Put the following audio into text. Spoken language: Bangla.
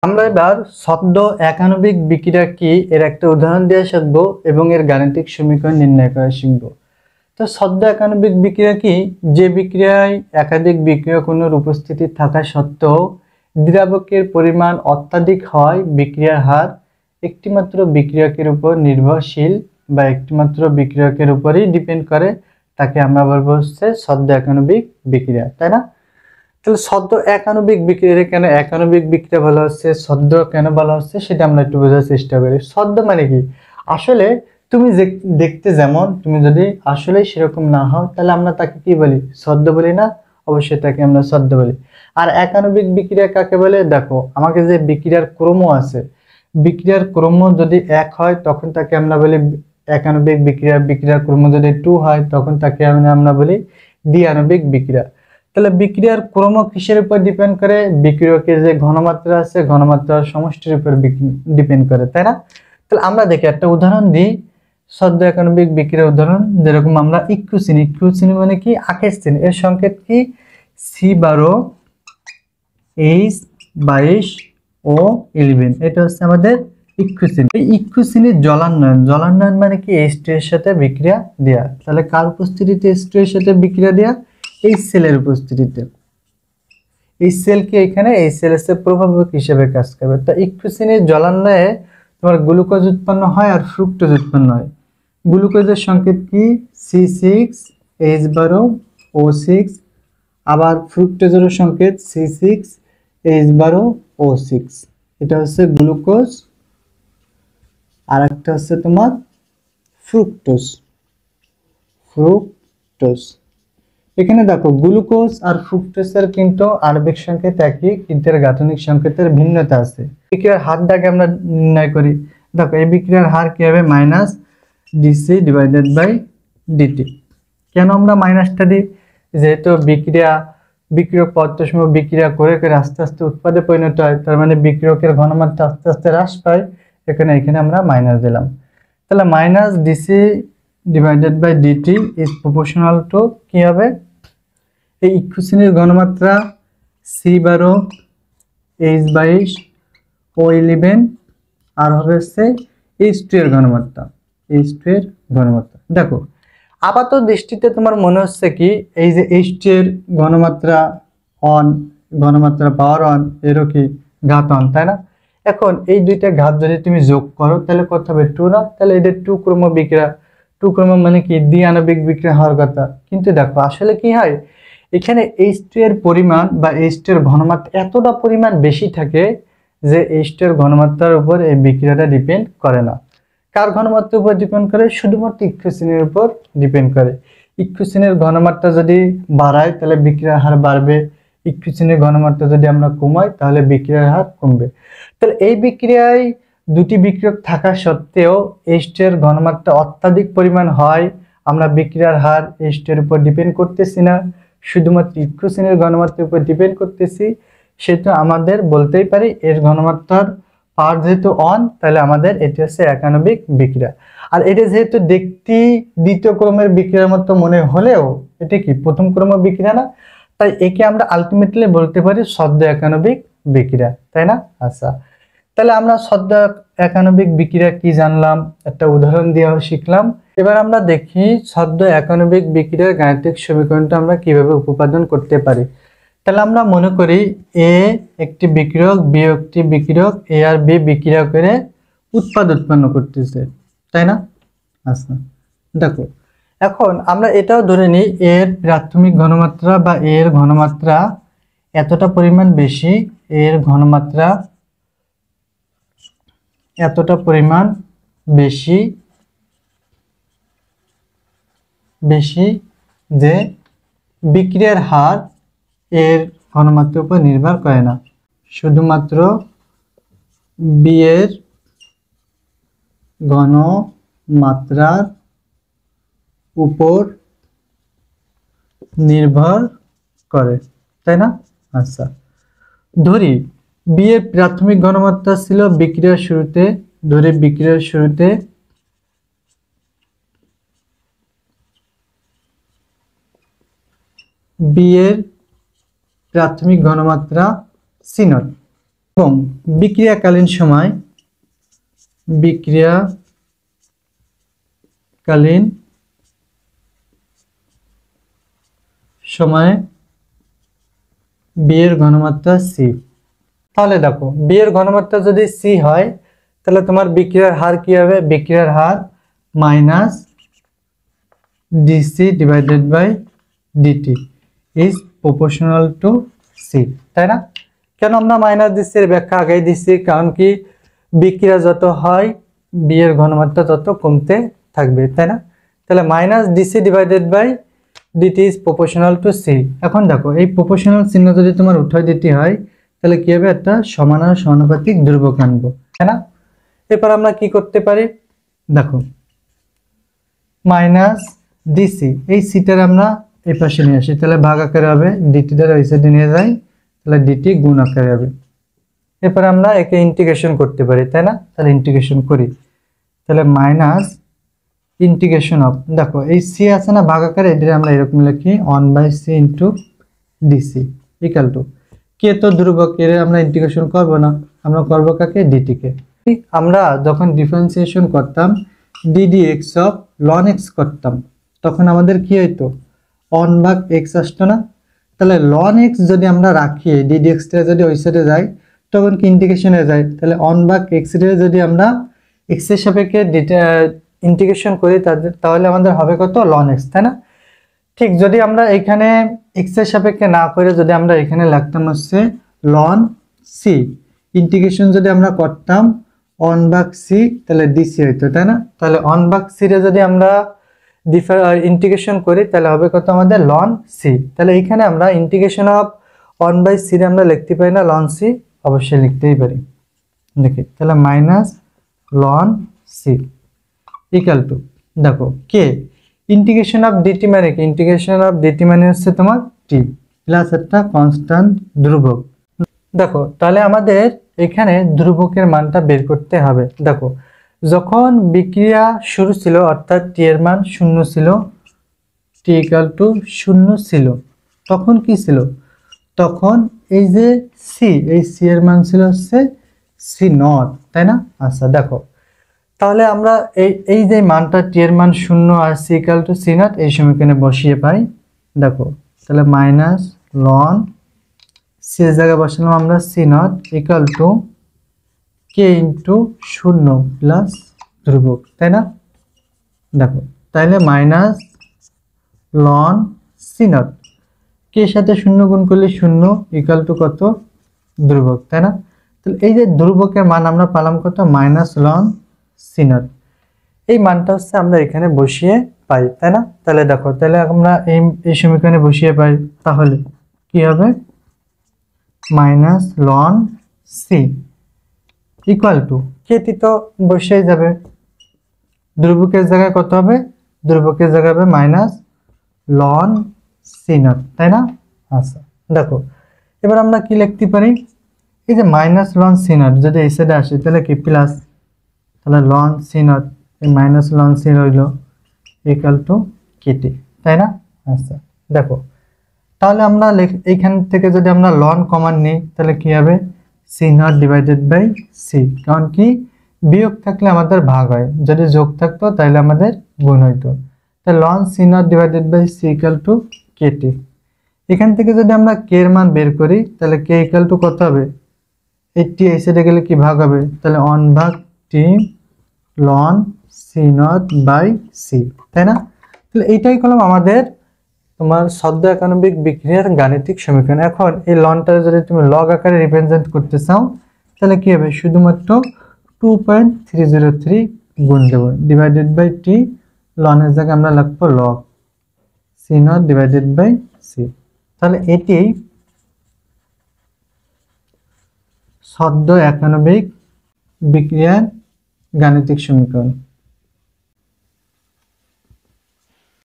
আমরা এবার সদ্য একানবিক বিক্রিয়া কি এর একটা উদাহরণ দিয়ে শিখবো এবং এর গাণিতিক সমীকরণ নির্ণয় করা শিখবো। তো সদ্য একানবিক বিক্রিয়া কি? যে বিক্রিয়ায় একাধিক বিক্রিয়ক অণুর উপস্থিতি থাকা সত্ত্বেও দ্রাবকের পরিমাণ অত্যাধিক হয়, বিক্রিয়ার হার একটিমাত্র বিক্রিয়কের উপর নির্ভরশীল বা একটিমাত্র বিক্রিয়কের উপরই ডিপেন্ড করে, তাকে আমরা বলবো হচ্ছে সদ্য একানবিক বিক্রিয়া, তাই না? তাহলে সদ্য একানবিক বিক্রিয়া কেন একানবিক বিক্রিয়া বলা হচ্ছে, সদ্য কেন বলা হচ্ছে সেটা আমরা একটু বোঝার চেষ্টা করি। সদ্য মানে কি? আসলে তুমি দেখতে যেমন, তুমি যদি আসলে সেরকম না হও তাহলে আমরা তাকে কি বলি? সদ্য বলি না? অবশ্যই তাকে আমরা সদ্য বলি। আর একানবিক বিক্রিয়া কাকে বলে? দেখো, আমাকে যে বিক্রিয়ার ক্রম আছে, বিক্রিয়ার ক্রম যদি 1 হয় তখন তাকে আমরা বলি একানবিক বিক্রিয়া। বিক্রিয়ার ক্রম যদি 2 হয় তখন তাকে আমরা বলি দ্বিআণবিক বিক্রিয়া। তাহলে বিক্রিয়ার ক্রম কিসের উপর ডিপেন্ড করে? বিক্রিয়কের যে ঘনমাত্রা আছে, ঘনমাত্রার সমষ্টির উপর ডিপেন্ড করে, তাই না? তাহলে আমরা দেখি একটা উদাহরণ দিই, সদ্য একানবিক বিক্রিয়ার উদাহরণ। যেরকম আমরা ইক্ষু চিনি, ইক্ষু চিনি মানে কি? আখের চিনি। এর সংকেত কি? C12, H22 ও 11। এটা হচ্ছে আমাদের ইক্ষু চিনি। এই ইক্ষু চিনির জলান্বয়ন, জলান্বয়ন মানে কি? H2 এর সাথে বিক্রিয়া দেয়া। তাহলে কার উপস্থিতিতে H2 এর সাথে বিক্রিয়া দেয়া? এই সেলের উপস্থিতিতে। এই সেলকে এখানে এই সেলের প্রভাবক হিসেবে কাজ করবে। তা ইক্ষু চিনির জলান্বয়ে তোমার গ্লুকোজ উৎপন্ন হয় আর ফ্রুক্টোজ উৎপন্ন হয়। গ্লুকোজের সংকেত কি? C6H12O6। আবার ফ্রুক্টোজের সংকেত C6H12O6। এটা হচ্ছে গ্লুকোজ, আর একটা হচ্ছে তোমার ফ্রুক্টোজ। ফ্রুক্টোজ এখানে দেখো, গ্লুকোজ আর ফ্রুক্টোজের কিন্তু আণবিক সংকেত একই, কিন্তু এর গাঠনিক সংকেতের ভিন্নতা আছে। বিক্রিয়ার হারটাকে আমরা নির্ণয় করি। দেখো, এই বিক্রিয়ার হার কি হবে? -dC/dt। কেন আমরা মাইনাসটা দিই? যেহেতু বিক্রিয়ক পদার্থসমূহ বিক্রিয়া করে করে আস্তে আস্তে উৎপাদে পরিণত হয়, তার মানে বিক্রিয়কের ঘনমাত্রা আস্তে আস্তে হ্রাস পায়। এখানে আমরা মাইনাস দিলাম। তাহলে -dC/dt is proportional to কি হবে? এই ইক্ষু চিনির ঘনমাত্রা C12, H22 ও 11, আর হবে হচ্ছে H2 এর ঘনমাত্রা। H2 এর ঘনমাত্রা দেখো, আপাত দৃষ্টিতে তোমার মনে হচ্ছে কি এই যে H2 এর ঘনমাত্রা 1, ঘনমাত্রা পাওয়ার 1, এরও কি ঘাত 1, তাই না? এখন এই দুইটা ঘাত যদি তুমি যোগ করো তাহলে কত হবে? 2 না? তাহলে এটা 2 ক্রম বিক্রিয়া। 2 ক্রম মানে কি? দ্বিআণবিক বিক্রিয়া হওয়ার কথা। কিন্তু দেখো আসলে কি হয়, এখানে H2 এর পরিমাণ বা H2 এর ঘনমাত্রা এতটা পরিমাণ বেশি থাকে যে H2 এর ঘনমাত্রার উপর এই বিক্রিয়াটা ডিপেন্ড করে না। কার ঘনমাত্রার উপর ডিপেন্ড করে? শুধুমাত্র ইক্ষু চিনির উপর ডিপেন্ড করে। ইক্ষু চিনির ঘনমাত্রা যদি বাড়ায় তাহলে বিক্রিয়ার হার বাড়বে, ইক্ষু চিনির ঘনমাত্রা যদি আমরা কমাই তাহলে বিক্রিয়ার হার কমবে। তাহলে এই বিক্রিয়ায় দুটি বিক্রিয়ক থাকা সত্ত্বেও H2 এর ঘনমাত্রা অত্যাধিক পরিমাণ হয়, আমরা বিক্রিয়ার হার H2 এর উপর ডিপেন্ড করতেছি না, শুধুমাত্র ইক্ষু চিনির ঘনমাত্রার উপর ডিপেন্ড করতেছি। সেটা আমাদের বলতেই পারি এর ঘনমাত্রার পাওয়ার যেহেতু 1, তাহলে আমাদের এটি হচ্ছে একানবিক বিক্রিয়া। আর এটা যেহেতু দেখতে দ্বিতীয় ক্রমের বিক্রিয়ার মতো মনে হলেও এটা কি প্রথম ক্রমের বিক্রিয়া না, তাই একে আমরা আলটিমেটলি বলতে পারি সদ্য একানবিক বিক্রিয়া, তাই না? আচ্ছা, তাহলে আমরা সদ্য একানবিক বিক্রিয়া কি জানলাম, একটা উদাহরণ দিয়ে শিখলাম। এবার আমরা দেখি সদ্য একানবিক বিক্রিয়ার গাণিতিক সমীকরণটা আমরা কিভাবে উপপাদন করতে পারি। তাহলে আমরা মনে করি এ একটি বিক্রিয়ক, বি একটি বিক্রিয়ক, এ আর বি বিক্রিয়া করে উৎপাদ উৎপন্ন করতেছে, তাই না? আচ্ছা, দেখো এখন আমরা এটাও ধরে নিই এর প্রাথমিক ঘনমাত্রা বা এর ঘনমাত্রা এতটা পরিমাণ বেশি, এর ঘনমাত্রা এতটা পরিমাণ বেশি বেশি যে বিক্রিয়ার হার এর ঘনমাত্রার উপর নির্ভর করে না, শুধুমাত্র বি এর ঘনমাত্রার উপর নির্ভর করে, তাই না? আচ্ছা, ধরি বি এর প্রাথমিক ঘনমাত্রা ছিল বিক্রিয়ার শুরুতে, ধরি বিক্রিয়ার শুরুতে বি এর প্রাথমিক ঘনমাত্রা C0। এবং বিক্রিয়াকালীন সময়ে বি এর ঘনমাত্রা সি। তাহলে দেখো বি এর ঘনমাত্রা যদি সি হয় তাহলে তোমার বিক্রিয়ার হার কি হবে? বিক্রিয়ার হার minus DC divided by DT is proportional to C, তাই না? কেন আমরা মাইনাস দিচ্ছি এর ব্যাখ্যা আগেই দিচ্ছি, কারণ কি বিক্রিয়া যত হয় বি এর ঘনমাত্রা তত কমতে থাকবে, তাই না? তাহলে minus DC divided by DT is proportional to C. এখন দেখো এই প্রপোর্শনাল চিহ্ন যদি তোমার উঠয় দিতে হয় তাহলে কি হবে? একটা সমান আর সমানুপাতিক ধ্রুবক আনবো, তাই না? এরপর আমরা কি করতে পারি দেখো, মাইনাস ডিসি এই সিটার আমরা এই পাশে নিয়ে আসি, তাহলে ভাগ আকারে হবে, ডিটি দ্বারা ওই সাইডে নিয়ে যাই, তাহলে ডিটি গুণ আকারে হবে। এরপর আমরা একে ইন্টিগ্রেশন করতে পারি, তাই না? তাহলে ইন্টিগ্রেশন করি, তাহলে মাইনাস ইন্টিগ্রেশন অফ, দেখো এই সি আছে না ভাগ আকারে, এটা আমরা এরকম লিখি 1/c into DC equal to K তো ধ্রুবক, এর আমরা ইন্টিগ্রেশন করব না, আমরা করব কাকে? ডিটি কে। আমরা যখন ডিফারেন্সিয়েশন করতাম ddx অফ ln x করতাম তখন আমাদের কি হইতো? 1/x আসতো না? তাহলে ln x যদি আমরা রাখি ddx টা যদি ওই সাইডে যায় তখন কি ইন্টিগ্রেশনে যায়, তাহলে 1/x রে যদি আমরা x এর সাপেক্ষে ইন্টিগ্রেশন করি তাহলে আমাদের হবে কত? ln x, তাই না? ঠিক যদি আমরা এখানে x এর সাপেক্ষে না করে যদি আমরা এখানে লিখতাম হচ্ছে ln c, ইন্টিগ্রেশন যদি আমরা করতাম 1/c তাহলে dc হইতো, তাই না? তাহলে 1/c রে যদি আমরা ইন্টিগ্রেশন করি তাহলে হবে কত আমাদের? ln c। তাহলে এখানে আমরা ইন্টিগ্রেশন অফ 1/c রে আমরা লিখতে পারি না ln c? অবশ্যই লিখতেই পারি, দেখি তাহলে minus ln c equal to দেখো কে ইন্টিগ্রেশন অফ ডিটি মানে কি? ইন্টিগ্রেশন অফ ডিটি মানে হচ্ছে তোমার টি প্লাস একটা কনস্ট্যান্ট ধ্রুবক। দেখো তাহলে আমাদের এখানে ধ্রুবকের মানটা বের করতে হবে। দেখো যখন বিক্রিয়া শুরু ছিল অর্থাৎ টি এর মান 0 ছিল, টি ইকুয়াল টু 0 ছিল, তখন কি ছিল? তখন এই যে সি, এই সি এর মান ছিল হচ্ছে সি নট, তাই না? আচ্ছা দেখো তাহলে আমরা এই যে মানটা টি এর মান 0 আর C equal to C naught এই সমীকরণে বসিয়ে পাই। দেখো তাহলে মাইনাস লন সি এর জায়গায় বসালাম আমরা C naught equal to K into 0 plus ধ্রুবক, তাই না? দেখো তাহলে minus ln C naught K সাথে 0 গুণ করলে 0 ইকুয়াল টু কত? ধ্রুবক, তাই না? তাহলে এই যে ধ্রুবকের মান আমরা পেলাম কত? Minus ln C naught. এই মানটা হচ্ছে আমরা এখানে বসিয়ে পাই, তাই না? তাহলে দেখো তাহলে আমরা এই সমীকরণে বসিয়ে পাই, তাহলে কি হবে? Minus ln C equal to KT তো বসেই যাবে, ধ্রুবকের জায়গায় কত হবে? ধ্রুবকের জায়গায় হবে মাইনাস লন সি নট, তাই না? আচ্ছা দেখো এবার আমরা কি লিখতে পারি? এই যে মাইনাস লন সি নট যদি এই সাইডে আসে তাহলে কি প্লাস, তাহলে লন সি নট এই মাইনাস লন সি রইল ইকুয়াল টু কেটি, তাই না? আচ্ছা দেখো তাহলে আমরা এইখান থেকে যদি আমরা লন কমন নিই তাহলে কি হবে? C naught divided by C, কারণ কি বিয়োগ থাকলে আমাদের ভাগ হয়, যদি যোগ থাকতো তাহলে আমাদের গুণ হইতো। তাহলে ln C naught divided by C equal to KT. এখান থেকে যদি আমরা কে এর মান বের করি তাহলে কে ইকুয়াল টু কত হবে? এই টি এই সাইডে গেলে কি ভাগ হবে? তাহলে 1/t ln C naught by C, তাই না? তাহলে এইটাই করলাম আমাদের তোমার সদ্য একানবিক বিক্রিয়ার গাণিতিক সমীকরণ। এখন এই লনটা যদি তুমি লগ আকারে রিপ্রেজেন্ট করতে চাও তাহলে কি হবে? শুধুমাত্র 2.303 গুণ দেব ডিভাইডেড বাই টি, লনের জায়গায় আমরা লিখবো log C naught divided by C. তাহলে এটি সদ্য একানবিক বিক্রিয়ার গাণিতিক সমীকরণ।